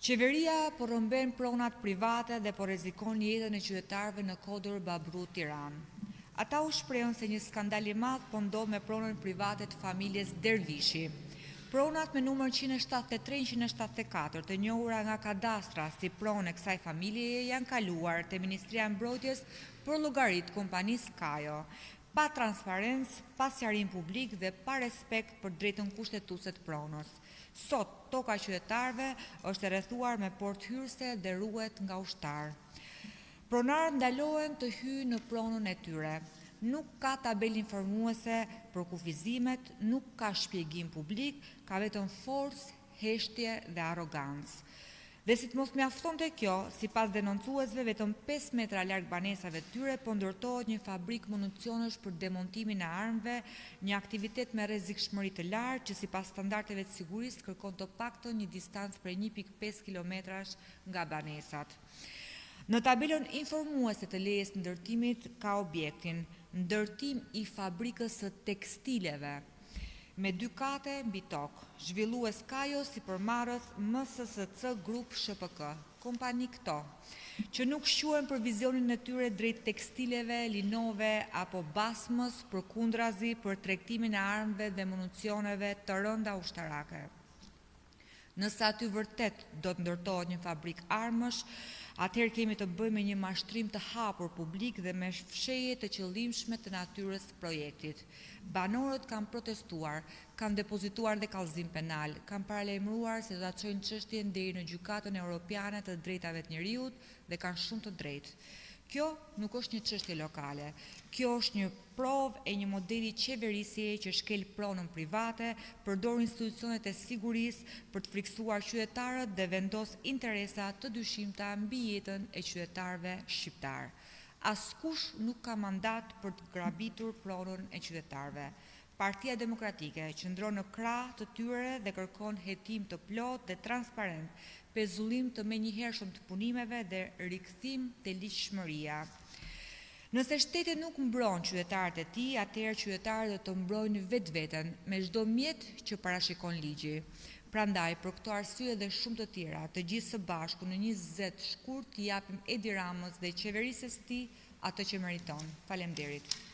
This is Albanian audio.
Qeveria po rrëmben pronat private dhe po rrezikon jetën e qytetarëve në Kodër Babru Tiranë. Ata u shprehën se një skandal i madh po ndodh me pronën private të familjes Dervishi. Pronat me numër 173-174 të njohura nga kadastra si pronë e kësaj familjeje janë kaluar te Ministria e Mbrojtjes për llogarit kompanisë Kajo, pa transparencë, pa sqarim publik dhe pa respekt për drejtën kushtetuese të pronës. Sot, toka e qytetarëve është e rrethuar me portë hyrëse dhe ruhet nga ushtar. Pronarët ndalohen të hyjnë në pronën e tyre. Nuk ka tabelë informuese për kufizimet, nuk ka shpjegim publik, ka vetëm forcë, heshtje dhe arrogancë. Dhe si të mos mjaftonte kjo, sipas denoncuesve, vetëm 5 metra larg banesave të tyre po ndërtohet një fabrikë municionesh për demontimin e armëve, një aktivitet me rrezikshmëri të lartë që sipas standardeve të sigurisë kërkon të paktën një distancë prej 1.5 kilometrash nga banesat. Në tabelën informuese të lejes të ndërtimit ka objektin ndërtim i fabrikës së tekstileve me 2 kate mbi tokë, zhvillues Kajo si përmarrës MSSC Grup SHPK, kompani këto, që nuk shquhen për vizionin e tyre drejt tekstileve, linove apo basmës, përkundrazi për tregtimin e armëve dhe municioneve të rënda ushtarake. Nëse aty vërtet do të ndërtohet një fabrik armësh, atëherë kemi të bëjmë me një mashtrim të hapur publik dhe me fshehje të qëllimshme të natyrës së projektit. Banorët kanë protestuar, kanë depozituar dhe kallëzim penal, kanë paralajmëruar se do ta çojnë çështjen deri në Gjykatën Europiane të Drejtave të Njerëzit dhe kanë shumë të drejtë. Kjo nuk është një çështje lokale. Kjo është një provë e një modeli qeverisjeje që shkel pronën private, përdor institucionet e sigurisë për të friksuar qytetarët dhe vendos interesa të dyshimta mbi jetën e qytetarëve shqiptar. Askush nuk ka mandat për të grabitur pronën e qytetarëve. Partia Demokratike qëndron në krah të tyre dhe kërkon hetim të plotë dhe transparent, pezullim të menjëhershëm të punimeve dhe rikthim te ligjshmëria. Nëse shteti nuk mbron qytetarët e tij, atëherë qytetarët do të mbrojnë vetveten me çdo mjet që parashikon ligji. Prandaj, për këto arsye dhe shumë të tjera, të gjithë së bashku në një zet shkurt i japim Edi Ramës dhe qeverisë së tij atë që meriton. Faleminderit.